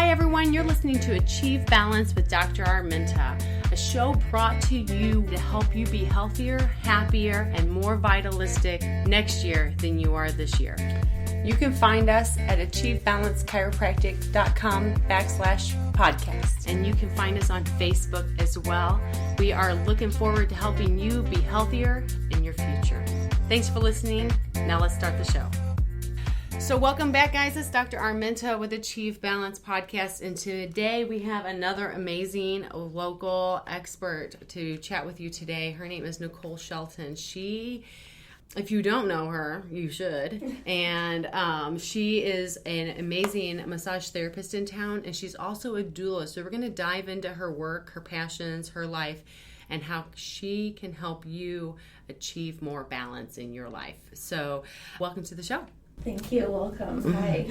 Hi everyone, you're listening to Achieve Balance with Dr. Arminta, a show brought to you to help you be healthier, happier, and more vitalistic next year than you are this year. You can find us at achievebalancechiropractic.com/podcast. And you can find us on Facebook as well. We are looking forward to helping you be healthier in your future. Thanks for listening. Now let's start the show. So welcome back, guys. It's Dr. Arminta with Achieve Balance Podcast. And today we have another amazing local expert to chat with you today. Her name is Nicole Shelton. She, if you don't know her, you should. And she is an amazing massage therapist in town. And she's also a doula. So we're going to dive into her work, her passions, her life, and how she can help you achieve more balance in your life. So welcome to the show. Thank you. Welcome. Hi.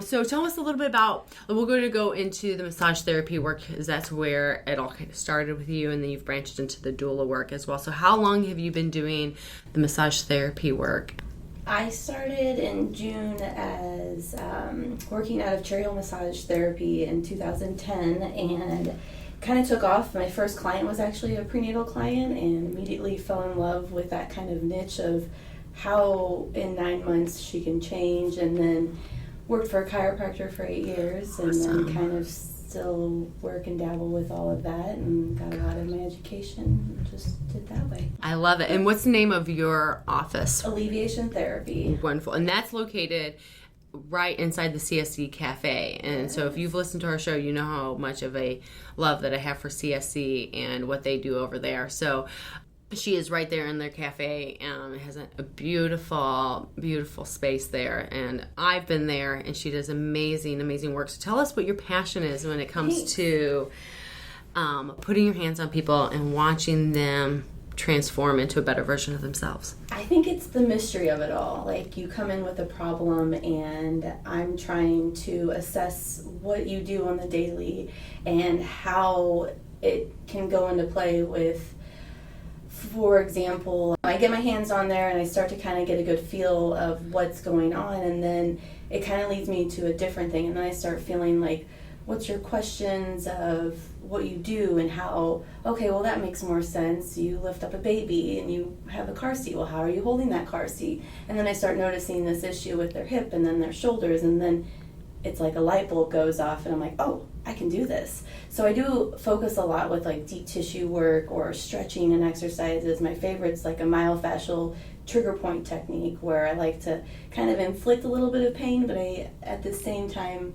So tell us a little bit about, we're going to go into the massage therapy work because that's where it all kind of started with you, and then you've branched into the doula work as well. So how long have you been doing the massage therapy work? I started in June as working out of Cherry Hill Massage Therapy in 2010 and kind of took off. My first client was actually a prenatal client and immediately fell in love with that kind of niche of how in 9 months she can change, and then worked for a chiropractor for 8 years. Awesome. And then kind of still work and dabble with all of that and got a lot of my education and just did that way. I love it. And what's the name of your office? Alleviation Therapy. Wonderful. And that's located right inside the CSC Cafe. And so if you've listened to our show, you know how much of a love that I have for CSC and what they do over there. So she is right there in their cafe. It has a beautiful, beautiful space there. And I've been there, and she does amazing, amazing work. So tell us what your passion is when it comes to putting your hands on people and watching them transform into a better version of themselves. I think it's the mystery of it all. Like, you come in with a problem, and I'm trying to assess what you do on the daily and how it can go into play with, for example, I get my hands on there and I start to kind of get a good feel of what's going on, and then it kind of leads me to a different thing, and then I start feeling like, what's your questions of what you do and how, okay, well, that makes more sense. You lift up a baby and you have a car seat. Well, how are you holding that car seat? And then I start noticing this issue with their hip and then their shoulders, and then it's like a light bulb goes off and I'm like, oh, I can do this. So I do focus a lot with like deep tissue work or stretching and exercises. My favorite's like a myofascial trigger point technique, where I like to kind of inflict a little bit of pain, but I at the same time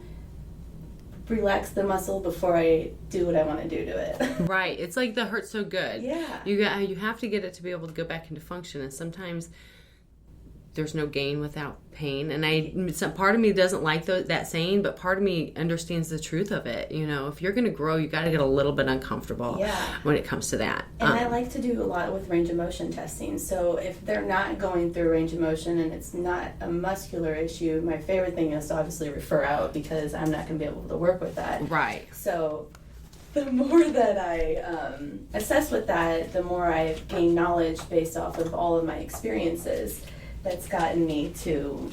relax the muscle before I do what I want to do to it. Right. It's like the hurt so good. Yeah. You have to get it to be able to go back into function, and sometimes there's no gain without pain. And some part of me doesn't like that saying, but part of me understands the truth of it. You know, if you're going to grow, you got to get a little bit uncomfortable when it comes to that. And I like to do a lot with range of motion testing. So if they're not going through range of motion and it's not a muscular issue, my favorite thing is to obviously refer out, because I'm not going to be able to work with that. Right. So the more that I assess with that, the more I gain knowledge based off of all of my experiences. That's gotten me to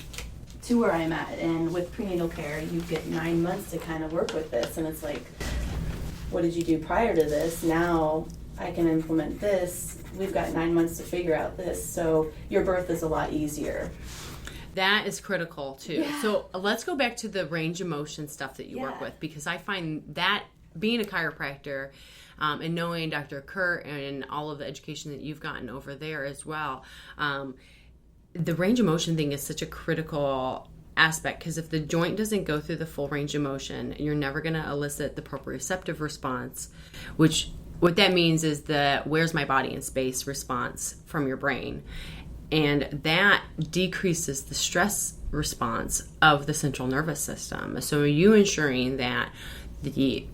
where I'm at. And with prenatal care, you get 9 months to kind of work with this, and it's like, what did you do prior to this? Now I can implement this. We've got 9 months to figure out this, so your birth is a lot easier. That is critical too. Yeah. So let's go back to the range of motion stuff that you work with, because I find that being a chiropractor and knowing Dr. Kurt and all of the education that you've gotten over there as well, the range of motion thing is such a critical aspect, because if the joint doesn't go through the full range of motion, you're never going to elicit the proprioceptive response, which what that means is the where's my body in space response from your brain. And that decreases the stress response of the central nervous system. So you ensuring that the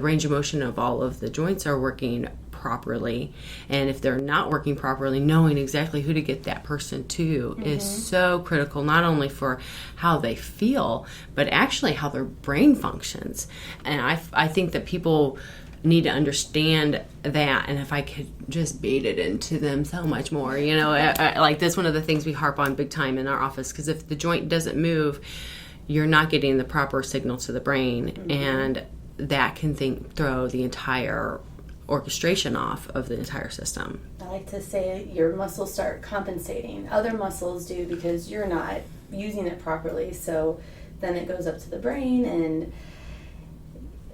range of motion of all of the joints are working properly, and if they're not working properly, knowing exactly who to get that person to is so critical, not only for how they feel, but actually how their brain functions. And I think that people need to understand that, and if I could just beat it into them so much more, like that's one of the things we harp on big time in our office, because if the joint doesn't move, you're not getting the proper signal to the brain, and that can throw the entire orchestration off of the entire system. I like to say your muscles start compensating. Other muscles do because you're not using it properly. So then it goes up to the brain and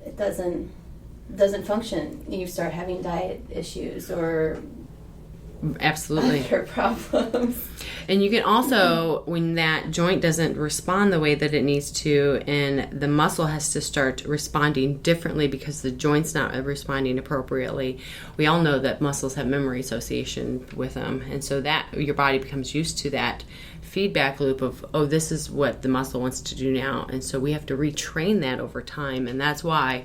it doesn't function. You start having diet issues or absolutely other problems. And you can also, when that joint doesn't respond the way that it needs to, and the muscle has to start responding differently because the joint's not responding appropriately. We all know that muscles have memory association with them, and so that your body becomes used to that feedback loop of, oh, this is what the muscle wants to do now, and so we have to retrain that over time. And that's why,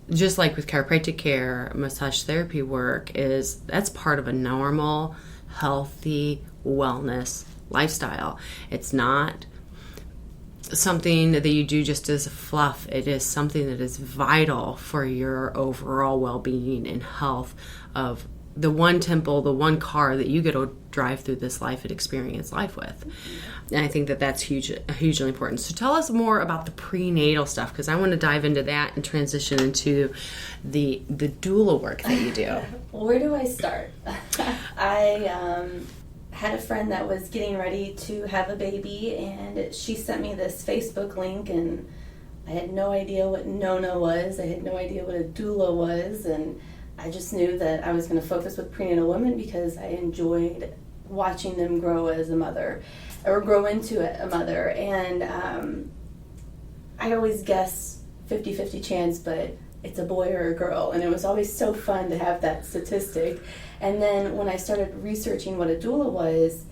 just like with chiropractic care, massage therapy work, that's part of a normal, healthy wellness lifestyle. It's not something that you do just as fluff. It is something that is vital for your overall well-being and health of the one temple, the one car that you get to drive through this life and experience life with. And I think that that's hugely important. So tell us more about the prenatal stuff, because I want to dive into that and transition into the doula work that you do. Where do I start? I had a friend that was getting ready to have a baby, and she sent me this Facebook link, and I had no idea what Nona was. I had no idea what a doula was, and I just knew that I was going to focus with prenatal women because I enjoyed watching them grow as a mother, or grow into a mother. And I always guess 50-50 chance, but it's a boy or a girl. And it was always so fun to have that statistic. And then when I started researching what a doula was,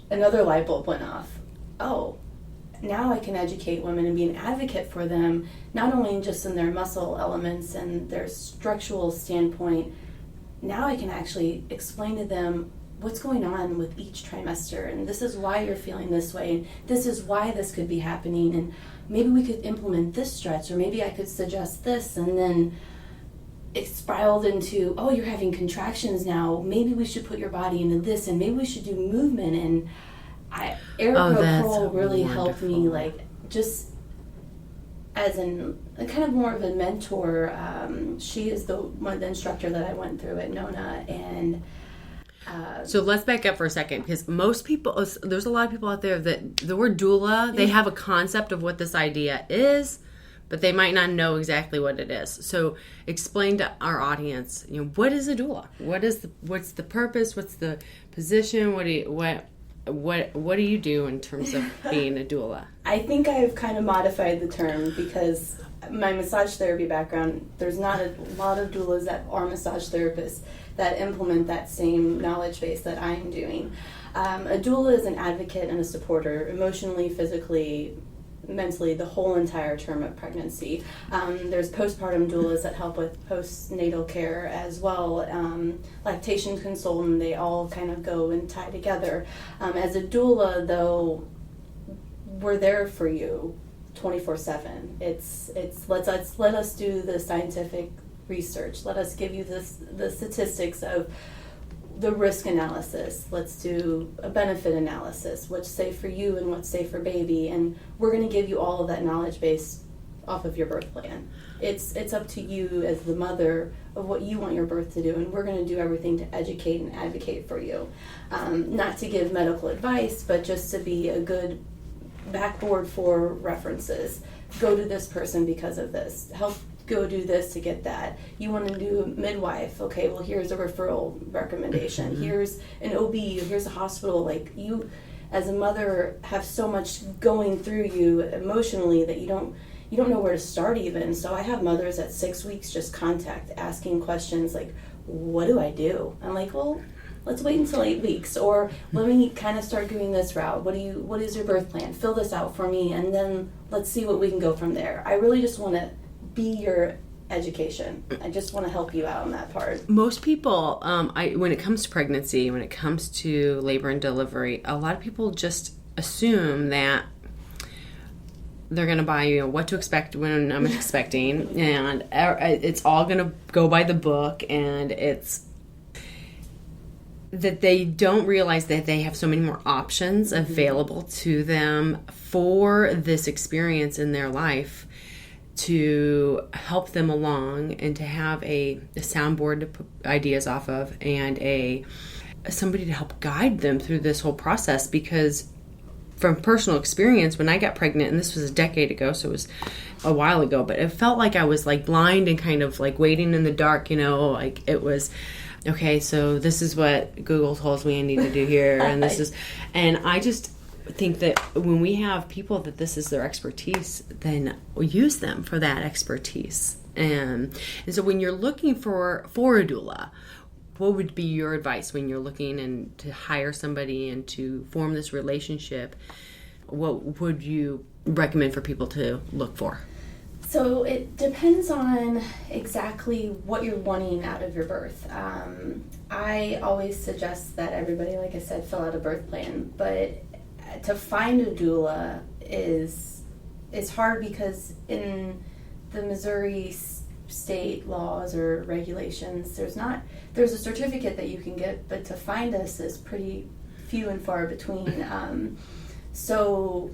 another light bulb went off. Oh, now I can educate women and be an advocate for them, not only just in their muscle elements and their structural standpoint. Now I can actually explain to them what's going on with each trimester, and this is why you're feeling this way, and this is why this could be happening, and maybe we could implement this stretch, or maybe I could suggest this. And then it spiraled into, oh, you're having contractions now, maybe we should put your body into this, and maybe we should do movement. And Erica Kroll really helped me, like, just as a kind of more of a mentor. She is the instructor that I went through at Nona. And so let's back up for a second, because most people, there's a lot of people out there that the word doula, they have a concept of what this idea is, but they might not know exactly what it is. So explain to our audience, what is a doula? What's the purpose? What's the position? What do you do in terms of being a doula? I think I've kind of modified the term because my massage therapy background, there's not a lot of doulas that are massage therapists that implement that same knowledge base that I'm doing. A doula is an advocate and a supporter, emotionally, physically, mentally, the whole entire term of pregnancy. There's postpartum doulas that help with postnatal care as well. Lactation consultant, they all kind of go and tie together. As a doula, though, we're there for you 24/7. It's let us do the scientific research. Let us give you the statistics of the risk analysis. Let's do a benefit analysis. What's safe for you and what's safe for baby, and we're going to give you all of that knowledge base off of your birth plan. It's up to you as the mother of what you want your birth to do, and we're going to do everything to educate and advocate for you. Not to give medical advice, but just to be a good backboard for references. Go to this person because of this. Help go do this to get that. You want to do midwife. Okay, well, here's a referral recommendation. Mm-hmm. Here's an OB. Here's a hospital. Like, you as a mother have so much going through you emotionally that you don't know where to start even. So I have mothers at 6 weeks just contact, asking questions like, what do I do? I'm like, well, let's wait until 8 weeks, or let me kind of start doing this route. What is your birth plan? Fill this out for me, and then let's see what we can go from there. I really just want to be your education. I just want to help you out on that part. Most people, when it comes to pregnancy, when it comes to labor and delivery, a lot of people just assume that they're going to buy what to expect when I'm expecting, and it's all going to go by the book, and that they don't realize that they have so many more options available to them for this experience in their life to help them along and to have a soundboard to put ideas off of and somebody to help guide them through this whole process. Because from personal experience, when I got pregnant, and this was a decade ago, so it was a while ago, but it felt like I was like blind and kind of like waiting in the dark, like it was, okay, so this is what Google tells me I need to do here, and and I just think that when we have people that this is their expertise, then we'll use them for that expertise. And so when you're looking for a doula, what would be your advice when you're looking and to hire somebody and to form this relationship? What would you recommend for people to look for? So it depends on exactly what you're wanting out of your birth. I always suggest that everybody, like I said, fill out a birth plan. But to find a doula is hard because in the Missouri state laws or regulations, there's a certificate that you can get, but to find us is pretty few and far between. So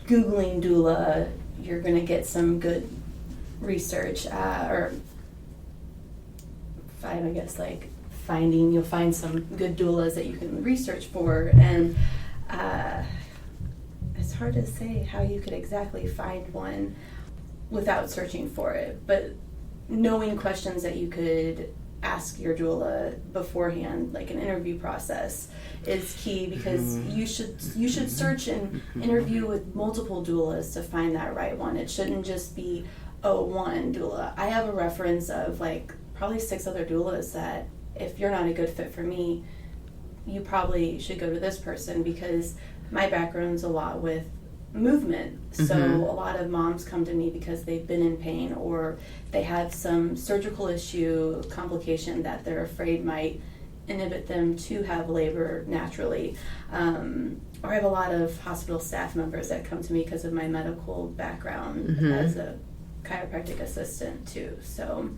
Googling doula, you're going to get some good research, or you'll find some good doulas that you can research for, and it's hard to say how you could exactly find one without searching for it, but knowing questions that you could ask your doula beforehand, like an interview process, is key, because you should search and interview with multiple doulas to find that right one. It shouldn't just be one doula. I have a reference of like probably 6 other doulas that if you're not a good fit for me, you probably should go to this person, because my background's a lot with movement. So a lot of moms come to me because they've been in pain, or they have some surgical issue, complication that they're afraid might inhibit them to have labor naturally. Or I have a lot of hospital staff members that come to me because of my medical background as a chiropractic assistant too. So,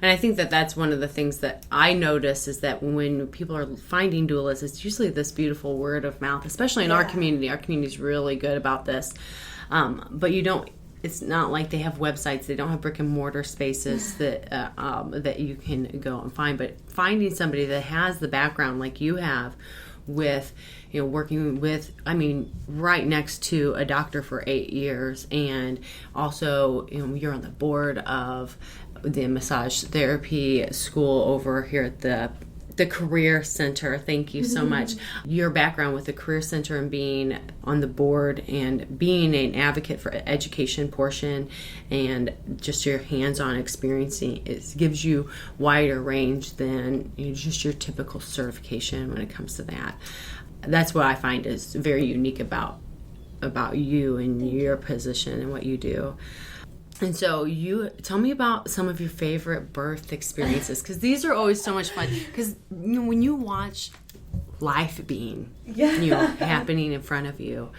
and I think that that's one of the things that I notice is that when people are finding doulas, it's usually this beautiful word of mouth, especially in our community. Our community is really good about this. But it's not like they have websites. They don't have brick and mortar spaces that you can go and find. But finding somebody that has the background like you have, with working with, right next to a doctor for 8 years, and also you're on the board of the massage therapy school over here at the Career Center. Thank you so much. Your background with the Career Center and being on the board and being an advocate for education portion, and just your hands-on experiencing, it gives you wider range than just your typical certification when it comes to that. That's what I find is very unique about you and your position and what you do. And so you tell me about some of your favorite birth experiences, because these are always so much fun. Because when you watch life being happening in front of you,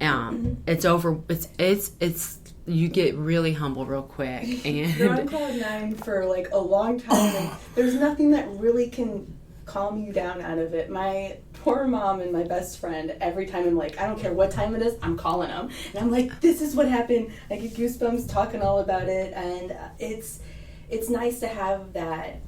it's over. It's you get really humble real quick. And you're on cloud 9 for like a long time. And there's nothing that really can calm you down out of it. My poor mom and my best friend, every time I'm like, I don't care what time it is, I'm calling them. And I'm like, this is what happened. I get goosebumps talking all about it. And it's nice to have that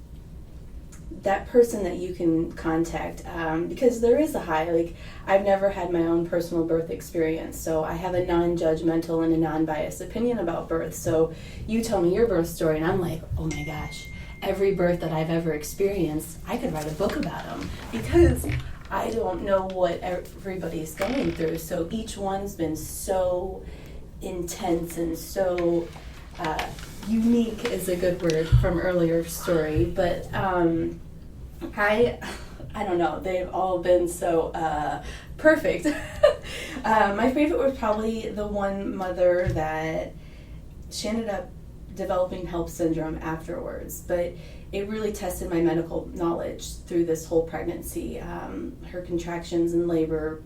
person that you can contact, because there is a high. Like, I've never had my own personal birth experience, so I have a non-judgmental and a non-biased opinion about birth. So you tell me your birth story, and I'm like, oh my gosh, every birth that I've ever experienced, I could write a book about them, because I don't know what everybody's going through. So each one's been so intense and so unique is a good word from earlier story. But I don't know. They've all been so perfect. My favorite was probably the one mother that she ended up developing HELLP syndrome afterwards, but it really tested my medical knowledge through this whole pregnancy. Her contractions and labor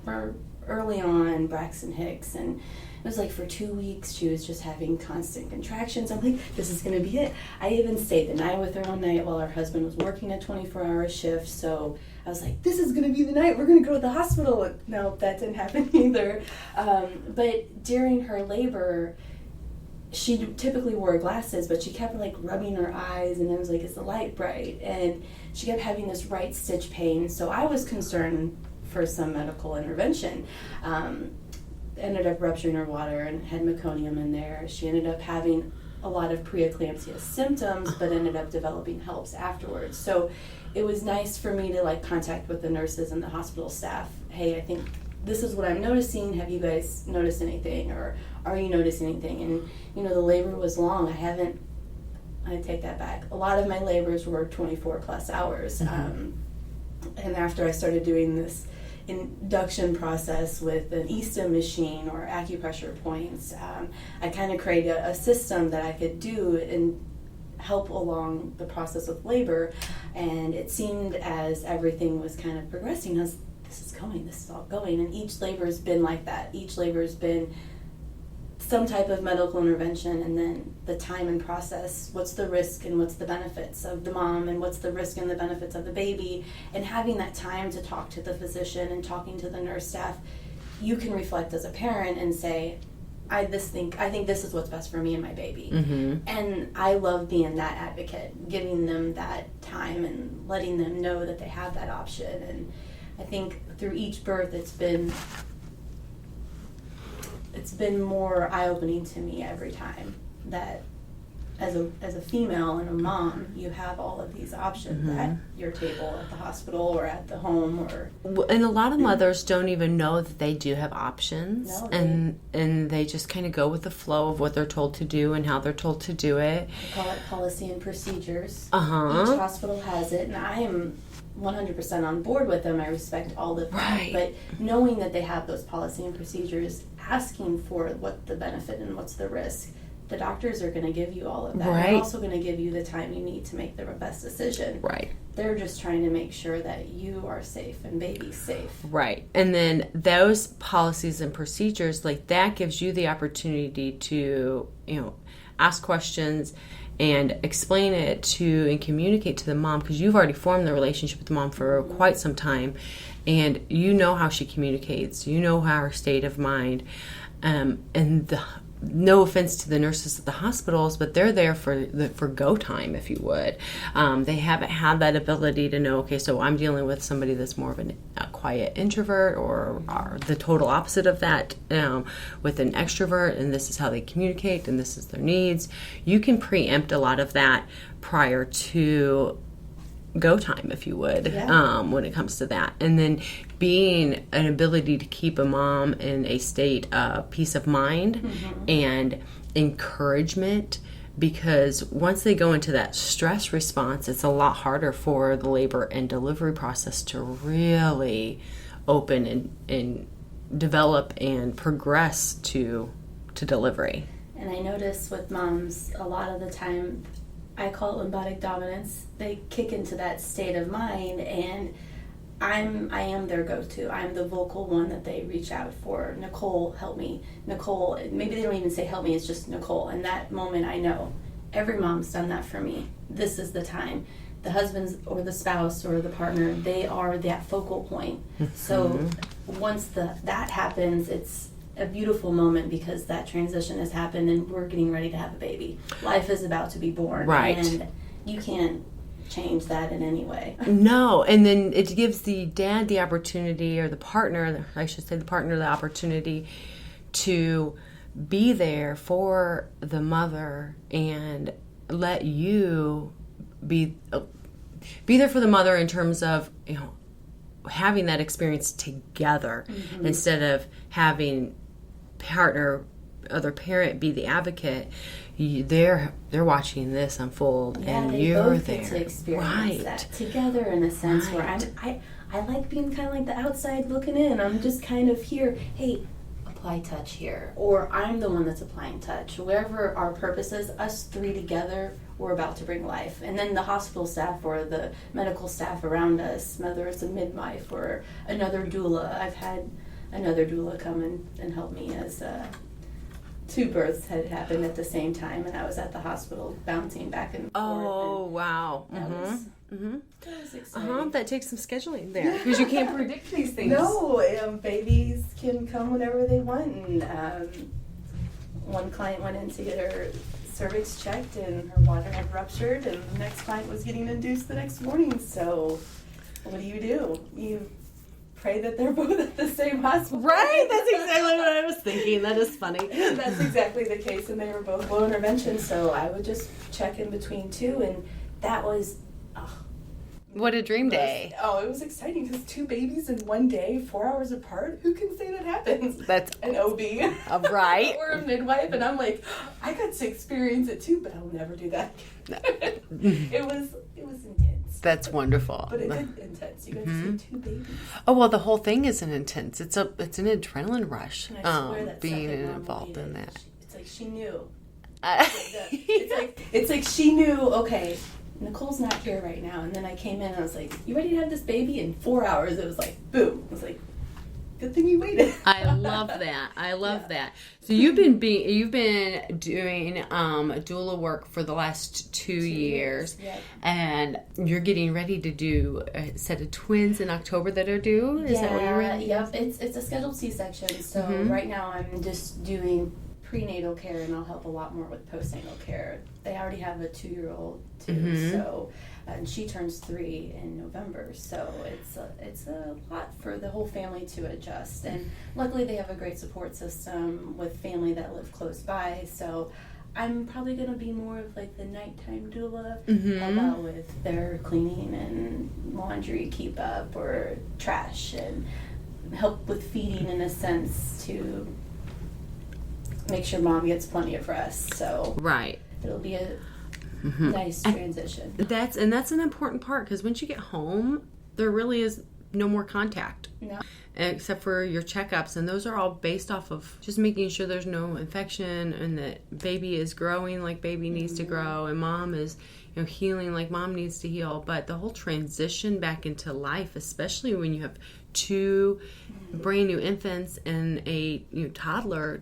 were early on, Braxton Hicks, and was like for 2 weeks, she was just having constant contractions. I'm like, this is going to be it. I even stayed the night with her all night while her husband was working a 24-hour shift. So I was like, this is going to be the night we're going to go to the hospital. No, that didn't happen either. But during her labor, she typically wore glasses, but she kept like rubbing her eyes, and I was like, is the light bright? And she kept having this right stitch pain. So I was concerned for some medical intervention. Ended up rupturing her water and had meconium in there. She ended up having a lot of preeclampsia symptoms, but ended up developing HELLPS afterwards. So it was nice for me to like contact with the nurses and the hospital staff. Hey, I think this is what I'm noticing. Have you guys noticed anything, or are you noticing anything? And you know, the labor was long. I take that back. A lot of my labors were 24 plus hours. And after I started doing this induction process with an ESTA machine or acupressure points, I kind of created a system that I could do and help along the process of labor. And it seemed as everything was kind of progressing, as this is all going. And each labor has been like that. Each labor has been some type of medical intervention, and then the time and process, what's the risk and what's the benefits of the mom, and what's the risk and the benefits of the baby, and having that time to talk to the physician and talking to the nurse staff. You can reflect as a parent and say, I think this is what's best for me and my baby. And I love being that advocate, giving them that time and letting them know that they have that option. And I think through each birth it's been more eye-opening to me every time that as a female and a mom, you have all of these options at your table at the hospital or at the home. And a lot of mothers don't even know that they do have options. No, and they just kind of go with the flow of what they're told to do and how they're told to do it. I call it policy and procedures. Each hospital has it, and I am 100% on board with them. I respect all of that. But knowing that they have those policy and procedures, asking for what the benefit and what's the risk, the doctors are going to give you all of that. They're also going to give you the time you need to make the best decision. They're just trying to make sure that you are safe and baby's safe. And then those policies and procedures, like that gives you the opportunity to, ask questions and explain it to and communicate to the mom, because you've already formed the relationship with the mom for quite some time, and you know how she communicates, you know her state of mind, no offense to the nurses at the hospitals, but they're there for go time, if you would. They haven't had that ability to know, okay, so I'm dealing with somebody that's more of a quiet introvert, or the total opposite of that, with an extrovert, and this is how they communicate, and this is their needs. You can preempt a lot of that prior to go time, if you would, when it comes to that. And then being an ability to keep a mom in a state of peace of mind and encouragement, because once they go into that stress response, it's a lot harder for the labor and delivery process to really open and develop and progress to delivery. And I notice with moms, a lot of the time, I call it limbic dominance. They kick into that state of mind, and I am their go-to. I'm the vocal one that they reach out for. Nicole, help me. Nicole, maybe they don't even say help me, it's just Nicole. In that moment, I know every mom's done that for me. This is the time. The husband or the spouse or the partner, they are that focal point. So once that happens, it's a beautiful moment, because that transition has happened and we're getting ready to have a baby. Life is about to be born. And you can't change that in any way. No, and then it gives the dad the opportunity, or the partner, I should say the partner, the opportunity to be there for the mother and let you be there for the mother in terms of, having that experience together instead of having other parent be the advocate. They're watching this unfold, and you're both there. Get to experience that together in a sense where I like being kind of like the outside looking in. I'm just kind of here. Hey, apply touch here, or I'm the one that's applying touch. Wherever our purpose is, us three together, we're about to bring life. And then the hospital staff or the medical staff around us, whether it's a midwife or another doula. I've had another doula come and help me as 2 births had happened at the same time, and I was at the hospital bouncing back and forth. Oh, wow. That was exciting. That takes some scheduling there because you can't predict these things. No, babies can come whenever they want. And one client went in to get her cervix checked, and her water had ruptured, and the next client was getting induced the next morning. So what do? You pray that they're both at the same hospital. Right? That's exactly what I was thinking. That is funny. That's exactly the case, and they were both low intervention, so I would just check in between 2, and that was... What a dream day. It was exciting because 2 babies in one day, 4 hours apart. Who can say that happens? That's an OB. Right. Or a midwife. And I'm like, I got to experience it too, but I'll never do that. It was intense. That's wonderful. But it is intense. You got to see 2 babies. Oh, well, the whole thing is an intense. It's an adrenaline rush. And I swear that being second mom involved in that. It's like she knew. It's like she knew, okay, Nicole's not here right now. And then I came in and I was like, you ready to have this baby? In 4 hours, it was like, boom. I was like, good thing you waited. I love that. I love that. So you've been doing doula work for the last 2 years. Yep. And you're getting ready to do a set of twins in October that are due? Is that what you're ready? Yep. It's a scheduled C-section. So right now I'm just doing prenatal care, and I'll help a lot more with postnatal care. They already have a 2-year-old too, so and she turns 3 in November, so it's a lot for the whole family to adjust. And luckily they have a great support system with family that live close by, so I'm probably going to be more of like the nighttime doula, help out with their cleaning and laundry keep up or trash, and help with feeding in a sense to make sure mom gets plenty of rest. So right, it'll be a nice transition. That's an important part, because once you get home, there really is no more contact. No. Except for your checkups, and those are all based off of just making sure there's no infection and that baby is growing like baby needs to grow, and mom is healing like mom needs to heal. But the whole transition back into life, especially when you have 2 brand new infants and a toddler,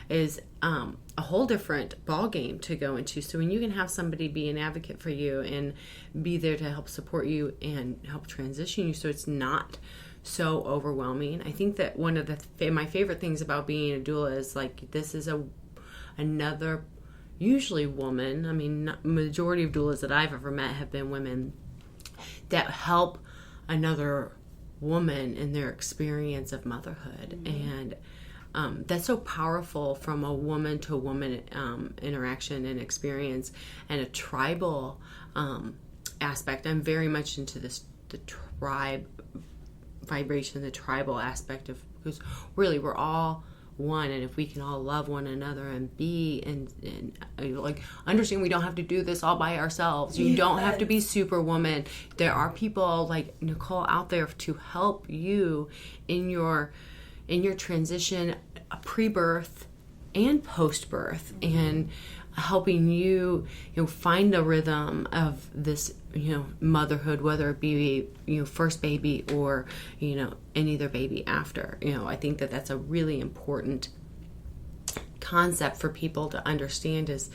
is a whole different ball game to go into. So when you can have somebody be an advocate for you and be there to help support you and help transition you, so it's not so overwhelming. I think that one of my favorite things about being a doula is like, this is another usually woman. I mean, majority of doulas that I've ever met have been women that help another woman in their experience of motherhood. And that's so powerful from a woman to woman interaction and experience, and a tribal aspect. I'm very much into the tribe vibration, the tribal aspect of, because really we're all one, and if we can all love one another and be and like understand we don't have to do this all by ourselves. You don't have to be superwoman. There are people like Nicole out there to help you in your transition, pre-birth and post-birth, and helping you find a rhythm of this motherhood, whether it be first baby or any other baby after. I think that that's a really important concept for people to understand, is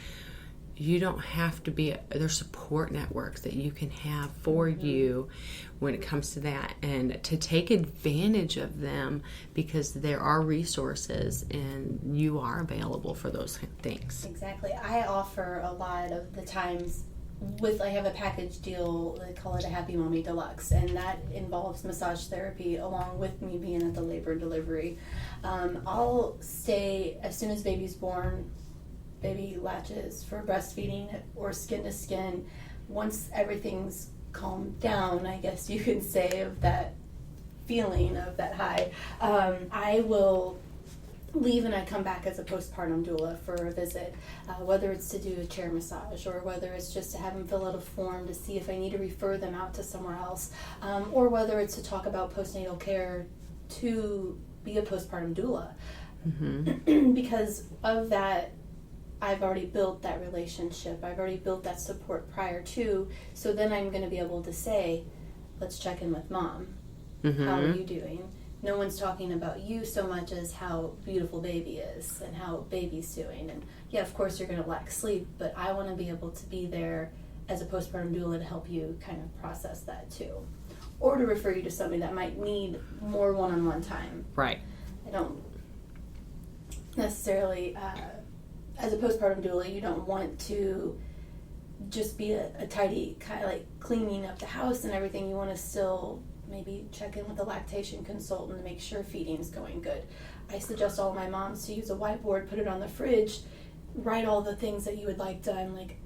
you don't have to be there's support networks that you can have for you when it comes to that, and to take advantage of them, because there are resources and you are available for those things. Exactly. I offer a lot of the times I have a package deal, they call it a Happy Mommy Deluxe, and that involves massage therapy along with me being at the labor and delivery. I'll stay as soon as baby's born, baby latches for breastfeeding or skin to skin. Once everything's calmed down, I guess you can say, of that feeling of that high, I will leave and I come back as a postpartum doula for a visit, whether it's to do a chair massage or whether it's just to have them fill out a form to see if I need to refer them out to somewhere else, or whether it's to talk about postnatal care to be a postpartum doula. Because of that, I've already built that relationship. I've already built that support prior to, so then I'm going to be able to say, let's check in with mom. How are you doing? no one's talking about you so much as how beautiful baby is and how baby's doing. And yeah, of course you're going to lack sleep, but I want to be able to be there as a postpartum doula to help you kind of process that too. Or to refer you to somebody that might need more one-on-one time. Right. I don't necessarily, as a postpartum doula, you don't want to just be a tidy, kind of like cleaning up the house and everything. You want to still maybe check in with the lactation consultant to make sure feeding's going good. I suggest all my moms to use a whiteboard, put it on the fridge, write all the things that you would like done, like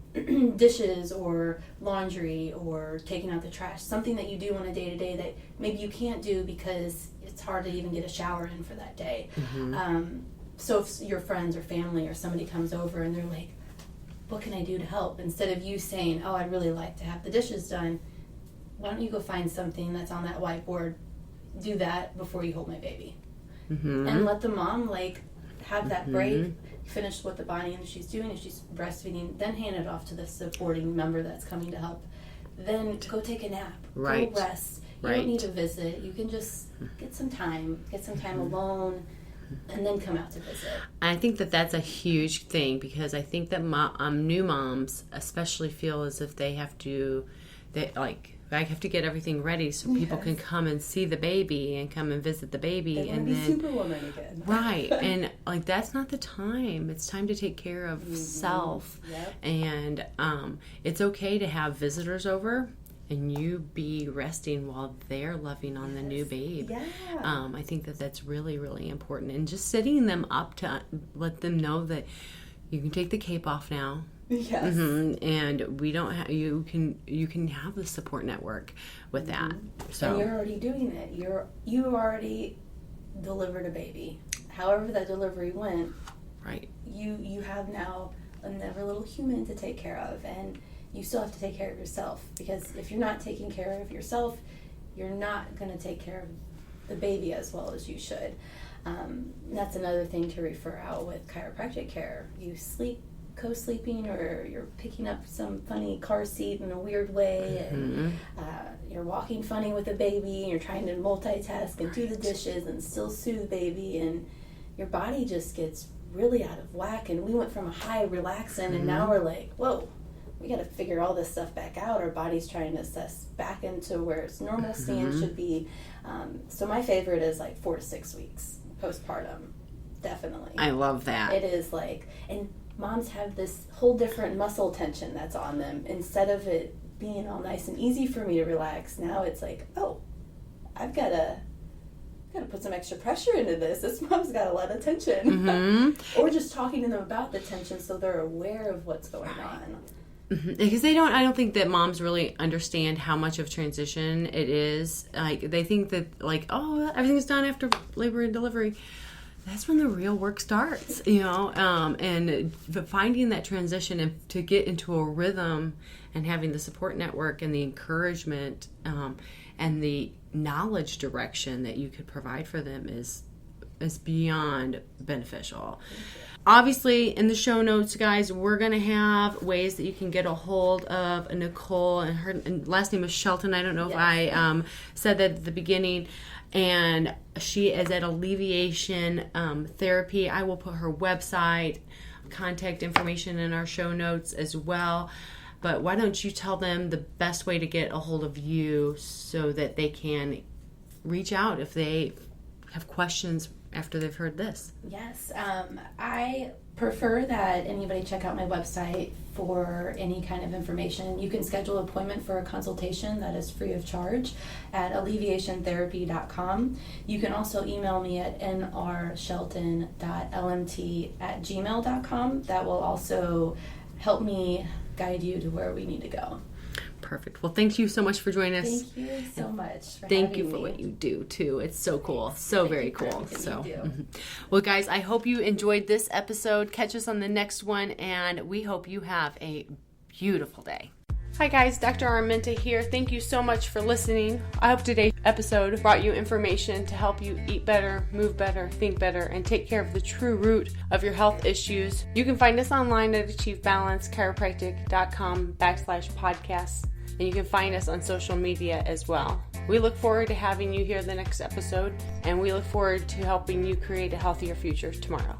dishes or laundry or taking out the trash, something that you do on a day-to-day that maybe you can't do because it's hard to even get a shower in for that day. So if your friends or family or somebody comes over and they're like, what can I do to help? Instead of you saying, oh, I'd really like to have the dishes done, why don't you go find something that's on that whiteboard, do that before you hold my baby. And let the mom like have that break, finish what the body and she's doing. If she's breastfeeding, then hand it off to the supporting member that's coming to help. Then go take a nap, go rest. You don't need a visit. You can just get some time alone, and then come out to visit. I think that that's a huge thing, because I think that new moms especially feel as if I have to get everything ready so people can come and see the baby and come and visit the baby. They want to be Superwoman again. Right. And like, that's not the time. It's time to take care of self. And it's okay to have visitors over and you be resting while they're loving on the new babe. I think that that's really, really important. And just setting them up to let them know that you can take the cape off now. And we don't have, you can have the support network with that. So and you're already doing it. You already delivered a baby. However that delivery went, you have now another little human to take care of, and you still have to take care of yourself, because if you're not taking care of yourself, you're not going to take care of the baby as well as you should. That's another thing to refer out with chiropractic care. You co-sleeping, or you're picking up some funny car seat in a weird way, and you're walking funny with a baby, and you're trying to multitask and do the dishes and still soothe the baby, and your body just gets really out of whack. And we went from a high relaxing, and now we're like, whoa, we got to figure all this stuff back out. Our body's trying to assess back into where its normal stand should be. So my favorite is like 4 to 6 weeks postpartum, definitely. I love that. It is like, and moms have this whole different muscle tension that's on them. Instead of it being all nice and easy for me to relax, now it's like, oh, I've got to put some extra pressure into this. This mom's got a lot of tension. Or just talking to them about the tension so they're aware of what's going on. Because I don't think that moms really understand how much of transition it is. Like, they think that, like, oh, everything's done after labor and delivery. That's when the real work starts, and finding that transition and to get into a rhythm and having the support network and the encouragement and the knowledge direction that you could provide for them is beyond beneficial. Obviously, in the show notes, guys, we're going to have ways that you can get a hold of Nicole, and her last name is Shelton. I don't know if I said that at the beginning. And she is at Alleviation Therapy. I will put her website, contact information in our show notes as well. But why don't you tell them the best way to get a hold of you so that they can reach out if they have questions after they've heard this? Yes. I prefer that anybody check out my website for any kind of information. You can schedule an appointment for a consultation that is free of charge at alleviationtherapy.com. You can also email me at nrshelton.lmt@gmail.com. That will also help me guide you to where we need to go. Perfect. Well, thank you so much for joining us. Thank you so much for Thank you having for me. what you do too. It's so cool. So very cool. So, you do. Well, guys, I hope you enjoyed this episode. Catch us on the next one, and we hope you have a beautiful day. Hi guys, Dr. Arminta here. Thank you so much for listening. I hope today's episode brought you information to help you eat better, move better, think better, and take care of the true root of your health issues. You can find us online at achievebalancechiropractic.com/podcasts, and you can find us on social media as well. We look forward to having you here the next episode, and we look forward to helping you create a healthier future tomorrow.